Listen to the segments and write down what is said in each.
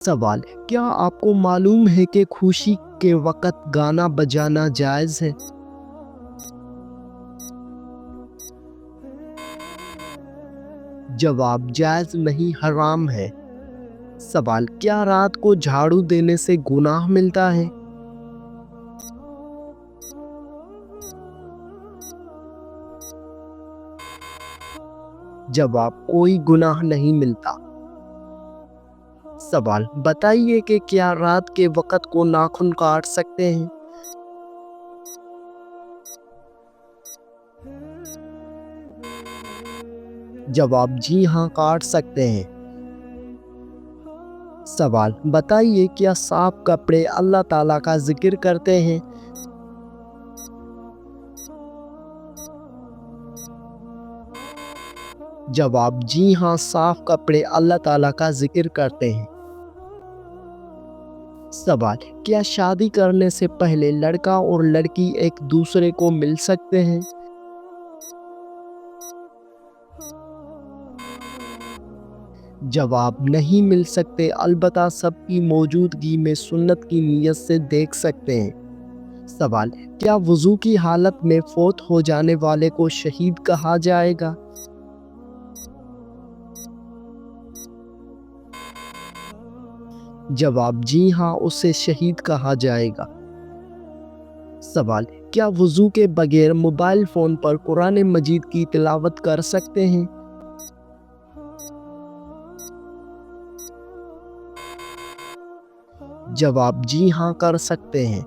سوال: کیا آپ کو معلوم ہے کہ خوشی کے وقت گانا بجانا جائز ہے؟ جواب: جائز نہیں، حرام ہے۔ سوال: کیا رات کو جھاڑو دینے سے گناہ ملتا ہے؟ جواب: کوئی گناہ نہیں ملتا۔ سوال: بتائیے کہ کیا رات کے وقت کو ناخن کاٹ سکتے ہیں؟ جواب: جی ہاں، کاٹ سکتے ہیں۔ سوال: بتائیے کیا صاف کپڑے اللہ تعالیٰ کا ذکر کرتے ہیں؟ جواب: جی ہاں، صاف کپڑے اللہ تعالیٰ کا ذکر کرتے ہیں۔ سوال: کیا شادی کرنے سے پہلے لڑکا اور لڑکی ایک دوسرے کو مل سکتے ہیں؟ جواب: نہیں مل سکتے، البتہ سب کی موجودگی میں سنت کی نیت سے دیکھ سکتے ہیں۔ سوال: کیا وضو کی حالت میں فوت ہو جانے والے کو شہید کہا جائے گا؟ جواب: جی ہاں، اسے شہید کہا جائے گا۔ سوال: کیا وضو کے بغیر موبائل فون پر قرآن مجید کی تلاوت کر سکتے ہیں؟ جواب: جی ہاں، کر سکتے ہیں۔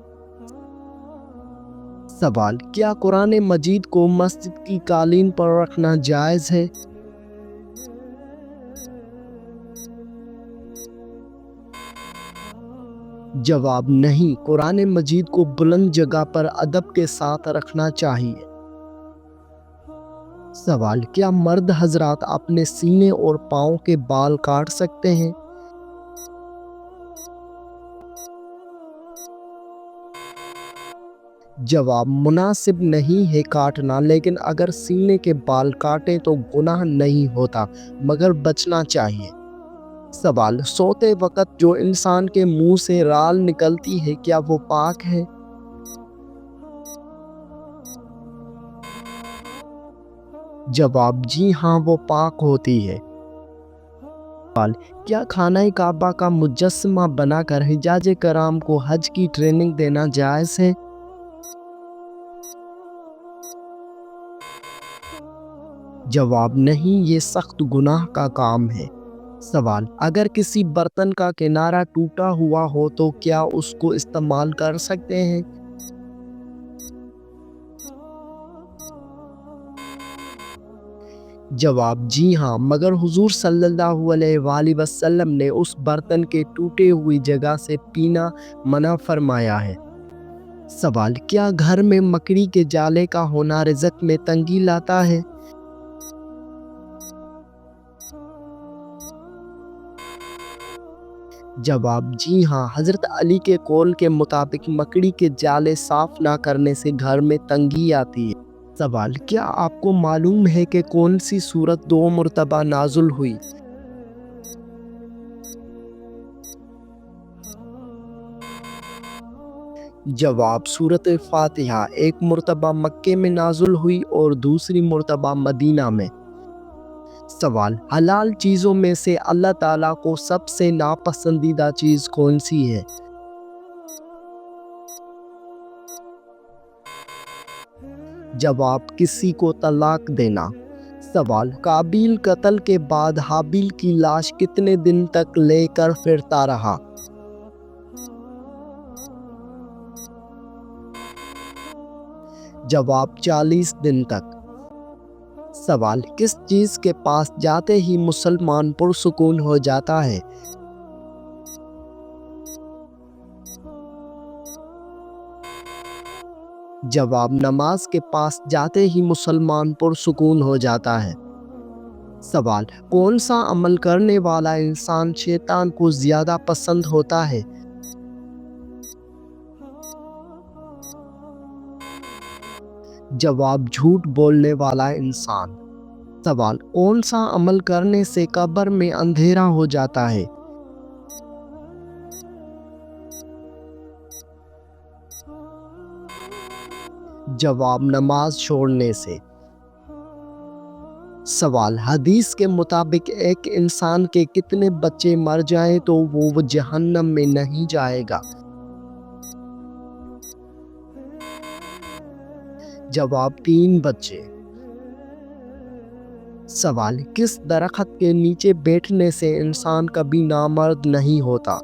سوال: کیا قرآن مجید کو مسجد کی قالین پر رکھنا جائز ہے؟ جواب: نہیں، قرآن مجید کو بلند جگہ پر ادب کے ساتھ رکھنا چاہیے۔ سوال: کیا مرد حضرات اپنے سینے اور پاؤں کے بال کاٹ سکتے ہیں؟ جواب: مناسب نہیں ہے کاٹنا، لیکن اگر سینے کے بال کاٹیں تو گناہ نہیں ہوتا، مگر بچنا چاہیے۔ سوال: سوتے وقت جو انسان کے منہ سے رال نکلتی ہے، کیا وہ پاک ہے؟ جواب: جی ہاں، وہ پاک ہوتی ہے۔ سوال: کیا خانہ کعبہ کا مجسمہ بنا کر حجاج کرام کو حج کی ٹریننگ دینا جائز ہے؟ جواب: نہیں، یہ سخت گناہ کا کام ہے۔ سوال: اگر کسی برتن کا کنارہ ٹوٹا ہوا ہو تو کیا اس کو استعمال کر سکتے ہیں؟ جواب: جی ہاں، مگر حضور صلی اللہ علیہ وآلہ وسلم نے اس برتن کے ٹوٹے ہوئی جگہ سے پینا منع فرمایا ہے۔ سوال: کیا گھر میں مکڑی کے جالے کا ہونا رزق میں تنگی لاتا ہے؟ جواب: جی ہاں، حضرت علی کے قول کے مطابق مکڑی کے جالے صاف نہ کرنے سے گھر میں تنگی آتی ہے۔ سوال: کیا آپ کو معلوم ہے کہ کون سی سورت 2 مرتبہ نازل ہوئی؟ جواب: سورت فاتحہ ایک مرتبہ مکے میں نازل ہوئی اور دوسری مرتبہ مدینہ میں۔ سوال: حلال چیزوں میں سے اللہ تعالیٰ کو سب سے ناپسندیدہ چیز کون سی ہے؟ جواب: کسی کو طلاق دینا۔ سوال: قابیل قتل کے بعد حابیل کی لاش کتنے دن تک لے کر پھرتا رہا؟ جواب: 40 دن تک۔ سوال: کس چیز کے پاس جاتے ہی مسلمان پرسکون ہو جاتا ہے؟ جواب: نماز کے پاس جاتے ہی مسلمان پرسکون ہو جاتا ہے۔ سوال: کون سا عمل کرنے والا انسان شیطان کو زیادہ پسند ہوتا ہے؟ جواب: جھوٹ بولنے والا انسان۔ سوال: کون سا عمل کرنے سے قبر میں اندھیرا ہو جاتا ہے؟ جواب نماز چھوڑنے سے۔ سوال حدیث کے مطابق ایک انسان کے کتنے بچے مر جائیں تو وہ جہنم میں نہیں جائے گا؟ جواب 3 بچے۔ سوال کس درخت کے نیچے بیٹھنے سے انسان کبھی نامرد نہیں ہوتا؟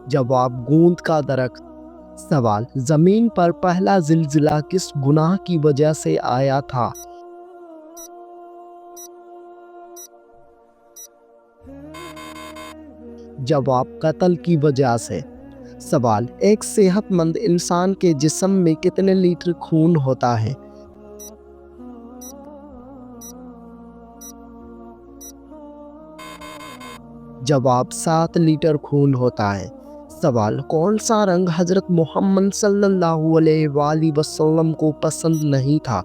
جواب گوند کا درخت۔ سوال زمین پر پہلا زلزلہ کس گناہ کی وجہ سے آیا تھا؟ جواب قتل کی وجہ سے۔ سوال ایک صحت مند انسان کے جسم میں کتنے لیٹر خون ہوتا ہے؟ جواب 7 لیٹر خون ہوتا ہے۔ سوال کون سا رنگ حضرت محمد صلی اللہ علیہ وآلہ وسلم کو پسند نہیں تھا؟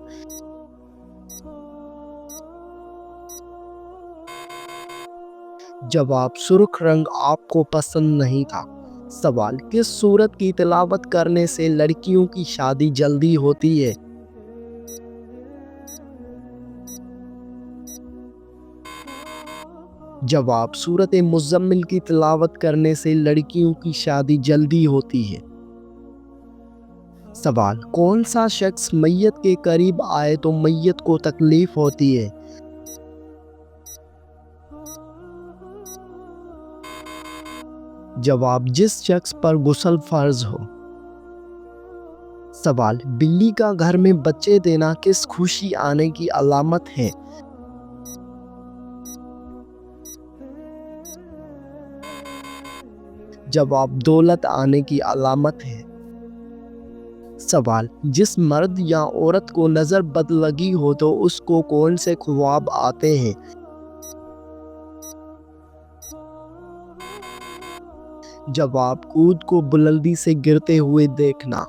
جواب سرخ رنگ آپ کو پسند نہیں تھا۔ سوال کس سورت کی تلاوت کرنے سے لڑکیوں کی شادی جلدی ہوتی ہے؟ جواب سورت مزمل کی تلاوت کرنے سے لڑکیوں کی شادی جلدی ہوتی ہے۔ سوال کون سا شخص میت کے قریب آئے تو میت کو تکلیف ہوتی ہے؟ جواب جس شخص پر غسل فرض ہو۔ سوال بلی کا گھر میں بچے دینا کس خوشی آنے کی علامت ہے؟ جواب دولت آنے کی علامت ہے۔ سوال جس مرد یا عورت کو نظر بد لگی ہو تو اس کو کون سے خواب آتے ہیں؟ جواب خود کو بلندی سے گرتے ہوئے دیکھنا۔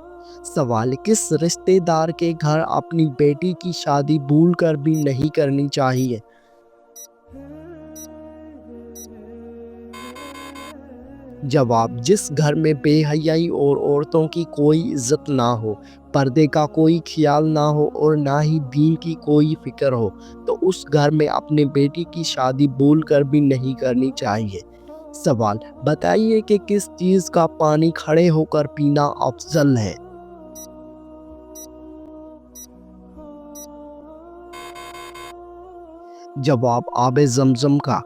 سوال کس رشتہ دار کے گھر اپنی بیٹی کی شادی بھول کر بھی نہیں کرنی چاہیے؟ جواب جس گھر میں بے حیائی اور عورتوں کی کوئی عزت نہ ہو، پردے کا کوئی خیال نہ ہو اور نہ ہی دین کی کوئی فکر ہو تو اس گھر میں اپنے بیٹی کی شادی بھول کر بھی نہیں کرنی چاہیے۔ سوال بتائیے کہ کس چیز کا پانی کھڑے ہو کر پینا افضل ہے؟ جواب آب زمزم کا۔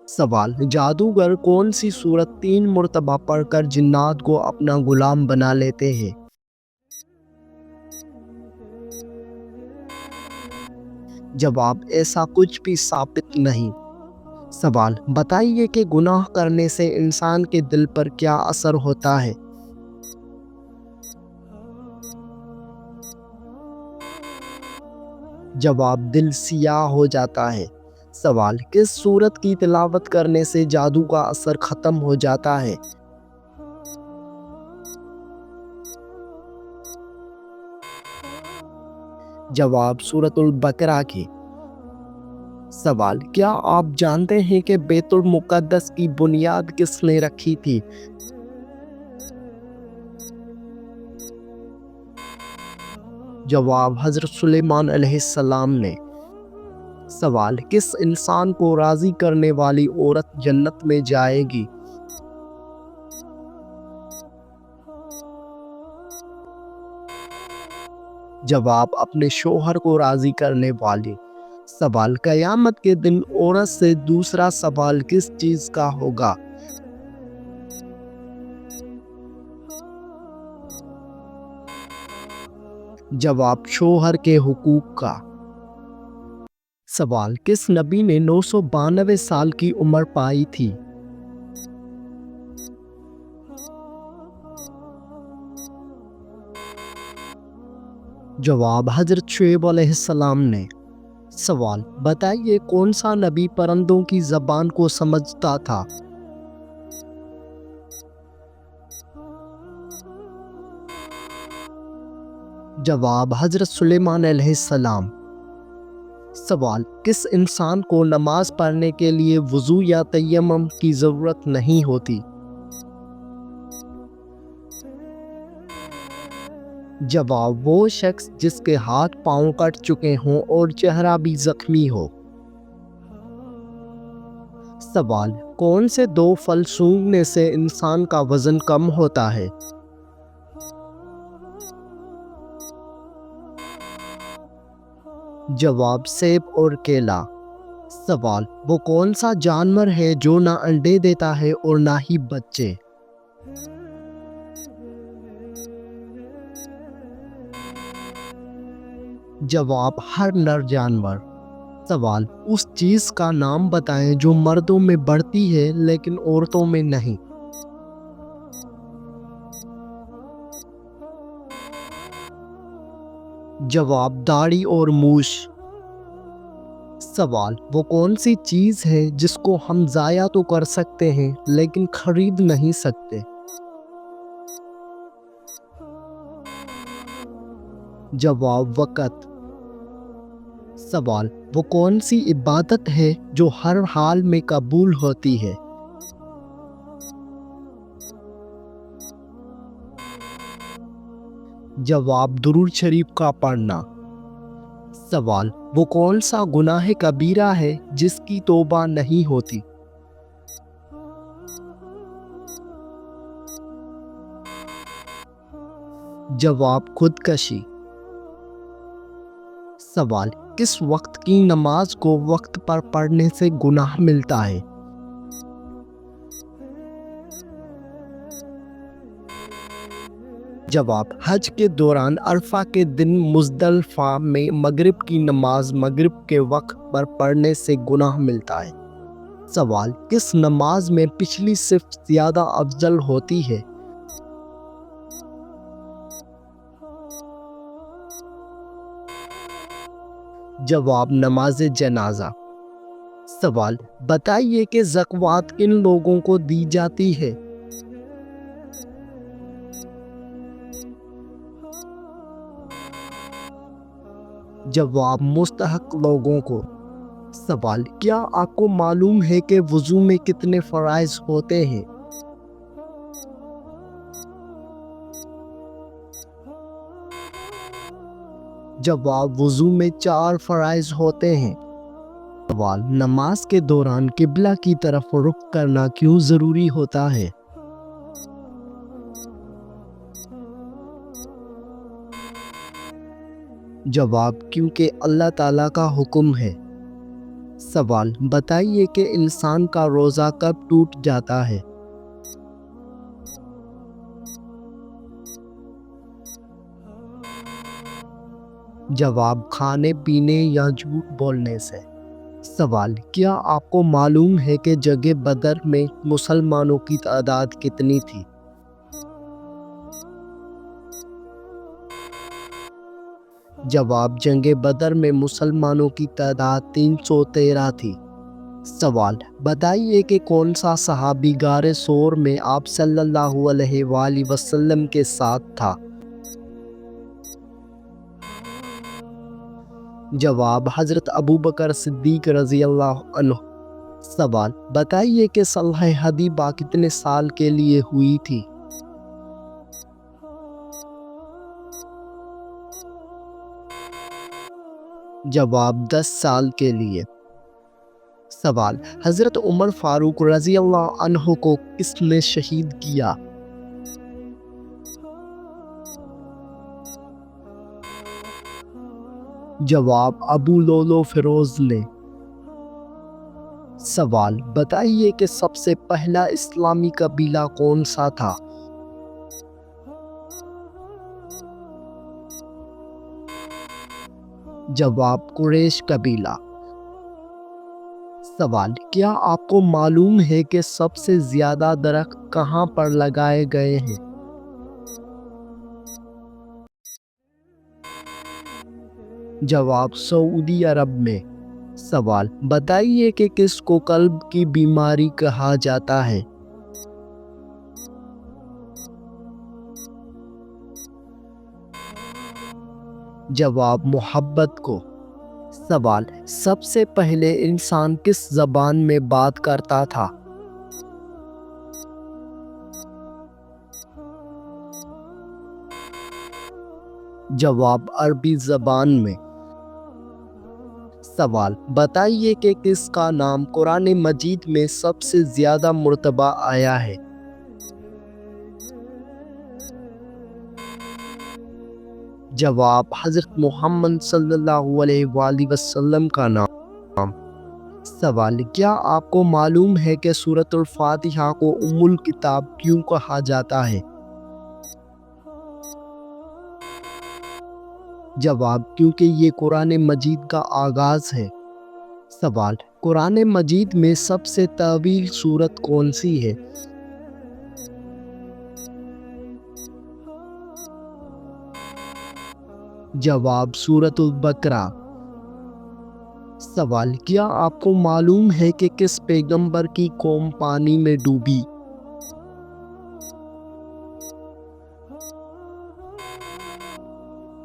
سوال جادوگر کون سی سورت 3 مرتبہ پڑھ کر جنات کو اپنا غلام بنا لیتے ہیں؟ جواب ایسا کچھ بھی ثابت نہیں۔ سوال بتائیے کہ گناہ کرنے سے انسان کے دل پر کیا اثر ہوتا ہے؟ جواب دل سیاہ ہو جاتا ہے۔ سوال کس سورت کی تلاوت کرنے سے جادو کا اثر ختم ہو جاتا ہے؟ جواب سورت البقرہ کی۔ سوال کیا آپ جانتے ہیں کہ بیت المقدس کی بنیاد کس نے رکھی تھی؟ جواب حضرت سلیمان علیہ السلام نے۔ سوال کس انسان کو راضی کرنے والی عورت جنت میں جائے گی؟ جواب اپنے شوہر کو راضی کرنے والی۔ سوال قیامت کے دن عورت سے دوسرا سوال کس چیز کا ہوگا؟ جواب شوہر کے حقوق کا۔ سوال کس نبی نے 992 سال کی عمر پائی تھی؟ جواب حضرت شعیب علیہ السلام نے۔ سوال بتائیے کون سا نبی پرندوں کی زبان کو سمجھتا تھا؟ جواب حضرت سلیمان علیہ السلام۔ سوال کس انسان کو نماز پڑھنے کے لیے وضو یا تیمم کی ضرورت نہیں ہوتی؟ جواب وہ شخص جس کے ہاتھ پاؤں کٹ چکے ہوں اور چہرہ بھی زخمی ہو۔ سوال، کون سے دو پھل سونگھنے سے انسان کا وزن کم ہوتا ہے؟ جواب سیب اور کیلا۔ سوال، وہ کون سا جانور ہے جو نہ انڈے دیتا ہے اور نہ ہی بچے؟ جواب ہر نر جانور۔ سوال، اس چیز کا نام بتائیں جو مردوں میں بڑھتی ہے لیکن عورتوں میں نہیں۔ جواب داڑھی اور مونچھ۔ سوال، وہ کون سی چیز ہے جس کو ہم ضائع تو کر سکتے ہیں لیکن خرید نہیں سکتے؟ جواب وقت۔ سوال، وہ کون سی عبادت ہے جو ہر حال میں قبول ہوتی ہے؟ جواب درود شریف کا پڑھنا۔ سوال، وہ کون سا گناہ کبیرہ ہے جس کی توبہ نہیں ہوتی؟ جواب خودکشی۔ سوال، کس وقت کی نماز کو وقت پر پڑھنے سے گناہ ملتا ہے؟ جواب، حج کے دوران عرفہ کے دن مزدلفہ میں مغرب کی نماز مغرب کے وقت پر پڑھنے سے گناہ ملتا ہے۔ سوال، کس نماز میں پچھلی صف زیادہ افضل ہوتی ہے؟ جواب نماز جنازہ۔ سوال، بتائیے کہ زکوٰۃ کن لوگوں کو دی جاتی ہے؟ جواب مستحق لوگوں کو۔ سوال، کیا آپ کو معلوم ہے کہ وضو میں کتنے فرائض ہوتے ہیں؟ جواب وضو میں 4 فرائض ہوتے ہیں۔ سوال، نماز کے دوران قبلہ کی طرف رخ کرنا کیوں ضروری ہوتا ہے؟ جواب کیونکہ اللہ تعالیٰ کا حکم ہے۔ سوال، بتائیے کہ انسان کا روزہ کب ٹوٹ جاتا ہے؟ جواب کھانے پینے یا جھوٹ بولنے سے۔ سوال، کیا آپ کو معلوم ہے کہ جنگ بدر میں مسلمانوں کی تعداد کتنی تھی؟ جواب جنگ بدر میں مسلمانوں کی تعداد 313 تھی۔ سوال، بتائیے کہ کون سا صحابی غار ثور میں آپ صلی اللہ علیہ وآلہ وسلم کے ساتھ تھا؟ جواب حضرت ابوبکر صدیق رضی اللہ عنہ۔ سوال، بتائیے کہ صلح حدیبیہ کتنے سال کے لیے ہوئی تھی؟ جواب 10 سال کے لیے۔ سوال، حضرت عمر فاروق رضی اللہ عنہ کو کس نے شہید کیا؟ جواب ابو لولو فیروز نے۔ سوال، بتائیے کہ سب سے پہلا اسلامی قبیلہ کون سا تھا؟ جواب قریش قبیلہ۔ سوال، کیا آپ کو معلوم ہے کہ سب سے زیادہ درخت کہاں پر لگائے گئے ہیں؟ جواب سعودی عرب میں۔ سوال، بتائیے کہ کس کو قلب کی بیماری کہا جاتا ہے؟ جواب محبت کو۔ سوال، سب سے پہلے انسان کس زبان میں بات کرتا تھا؟ جواب عربی زبان میں۔ سوال بتائیے کہ کس کا نام قرآن مجید میں سب سے زیادہ مرتبہ آیا ہے؟ جواب حضرت محمد صلی اللہ علیہ وآلہ وسلم کا نام۔ سوال کیا آپ کو معلوم ہے کہ سورۃ الفاتحہ کو ام الکتاب کیوں کہا جاتا ہے؟ جواب کیونکہ یہ قرآن مجید کا آغاز ہے۔ سوال قرآن مجید میں سب سے طویل سورت کون سی ہے؟ جواب سورۃ البقرہ۔ سوال کیا آپ کو معلوم ہے کہ کس پیغمبر کی قوم پانی میں ڈوبی؟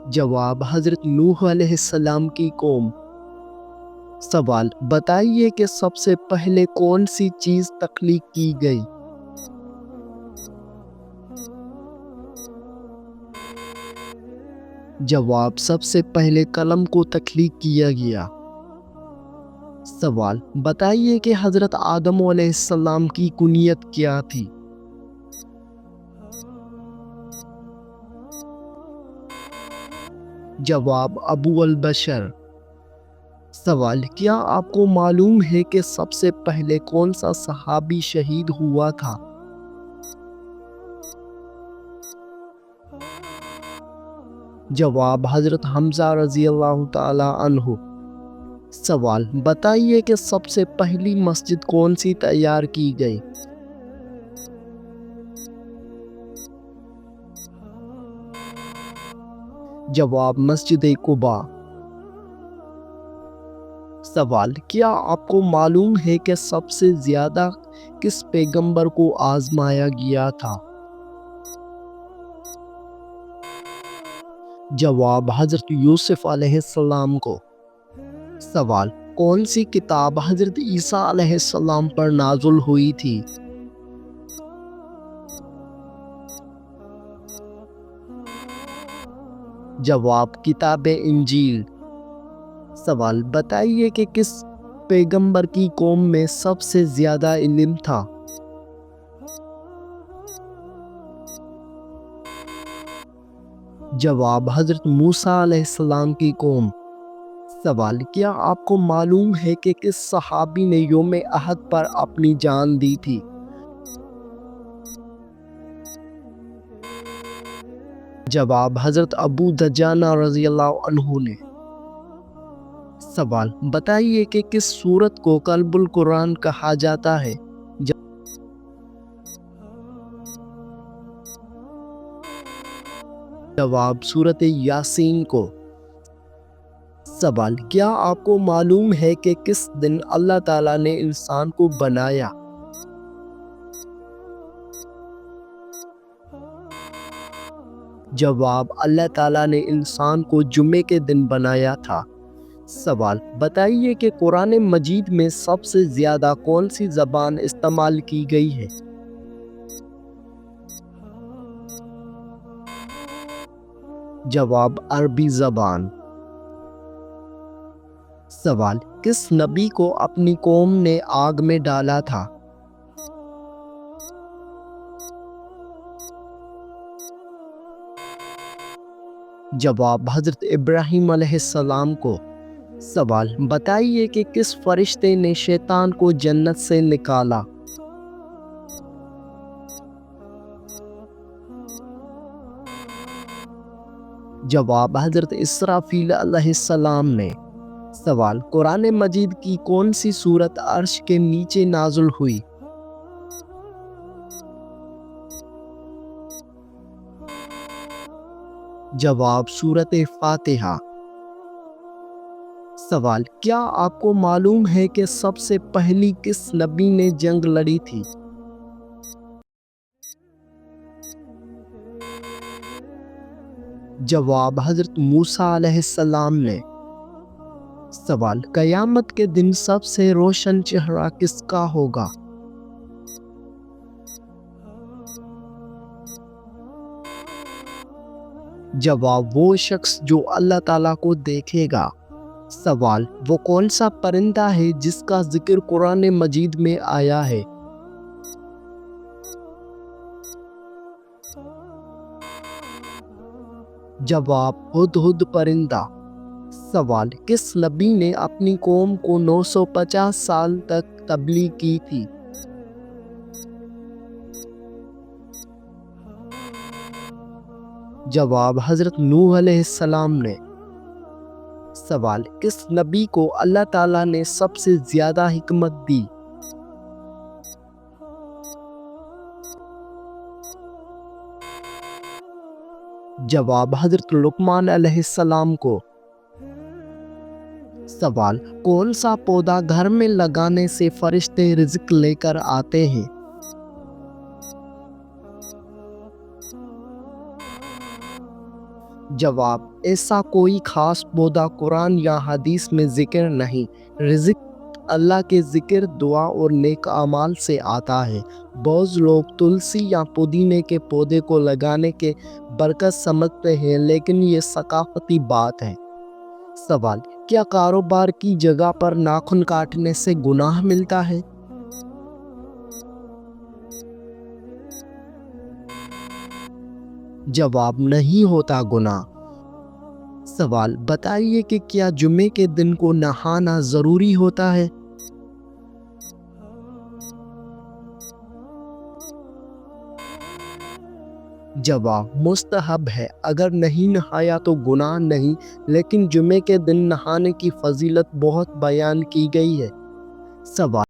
جواب حضرت نوح علیہ السلام کی قوم۔ سوال بتائیے کہ سب سے پہلے کون سی چیز تخلیق کی گئی؟ جواب سب سے پہلے قلم کو تخلیق کیا گیا۔ سوال بتائیے کہ حضرت آدم علیہ السلام کی کنیت کیا تھی؟ جواب ابو البشر۔ سوال کیا آپ کو معلوم ہے کہ سب سے پہلے کون سا صحابی شہید ہوا تھا؟ جواب حضرت حمزہ رضی اللہ تعالی عنہ۔ سوال بتائیے کہ سب سے پہلی مسجد کون سی تیار کی گئی؟ جواب مسجد قباء۔ سوال کیا آپ کو معلوم ہے کہ سب سے زیادہ کس پیغمبر کو آزمایا گیا تھا؟ جواب حضرت یوسف علیہ السلام کو۔ سوال کون سی کتاب حضرت عیسیٰ علیہ السلام پر نازل ہوئی تھی؟ جواب کتاب انجیل۔ سوال بتائیے کہ کس پیغمبر کی قوم میں سب سے زیادہ علم تھا؟ جواب حضرت موسیٰ علیہ السلام کی قوم۔ سوال کیا آپ کو معلوم ہے کہ کس صحابی نے یوم احد پر اپنی جان دی تھی؟ جواب حضرت ابو دجانہ رضی اللہ عنہ نے۔ سوال بتائیے کہ کس سورت کو قلب القرآن کہا جاتا ہے؟ جواب سورت یاسین کو۔ سوال کیا آپ کو معلوم ہے کہ کس دن اللہ تعالیٰ نے انسان کو بنایا؟ جواب اللہ تعالیٰ نے انسان کو جمعے کے دن بنایا تھا۔ سوال بتائیے کہ قرآن مجید میں سب سے زیادہ کون سی زبان استعمال کی گئی ہے؟ جواب عربی زبان۔ سوال کس نبی کو اپنی قوم نے آگ میں ڈالا تھا؟ جواب حضرت ابراہیم علیہ السلام کو۔ سوال بتائیے کہ کس فرشتے نے شیطان کو جنت سے نکالا؟ جواب حضرت اسرافیل علیہ السلام نے۔ سوال قرآن مجید کی کون سی سورت عرش کے نیچے نازل ہوئی؟ جواب سورت فاتحہ۔ سوال کیا آپ کو معلوم ہے کہ سب سے پہلی کس نبی نے جنگ لڑی تھی؟ جواب حضرت موسیٰ علیہ السلام نے۔ سوال قیامت کے دن سب سے روشن چہرہ کس کا ہوگا؟ جواب وہ شخص جو اللہ تعالیٰ کو دیکھے گا۔ سوال وہ کون سا پرندہ ہے جس کا ذکر قرآن مجید میں آیا ہے؟ جواب ہدہد پرندہ۔ سوال کس نبی نے اپنی قوم کو 950 سال تک تبلیغ کی تھی؟ جواب حضرت نوح علیہ السلام نے۔ سوال کس نبی کو اللہ تعالیٰ نے سب سے زیادہ حکمت دی؟ جواب حضرت لقمان علیہ السلام کو۔ سوال کون سا پودا گھر میں لگانے سے فرشتے رزق لے کر آتے ہیں؟ جواب ایسا کوئی خاص پودا قرآن یا حدیث میں ذکر نہیں۔ رزق اللہ کے ذکر، دعا اور نیک اعمال سے آتا ہے۔ بعض لوگ تلسی یا پودینے کے پودے کو لگانے کے برکت سمجھتے ہیں، لیکن یہ ثقافتی بات ہے۔ سوال کیا کاروبار کی جگہ پر ناخن کاٹنے سے گناہ ملتا ہے؟ جواب نہیں ہوتا گناہ۔ سوال بتائیے کہ کیا جمعے کے دن کو نہانا ضروری ہوتا ہے؟ جواب مستحب ہے، اگر نہیں نہایا تو گناہ نہیں، لیکن جمعے کے دن نہانے کی فضیلت بہت بیان کی گئی ہے۔ سوال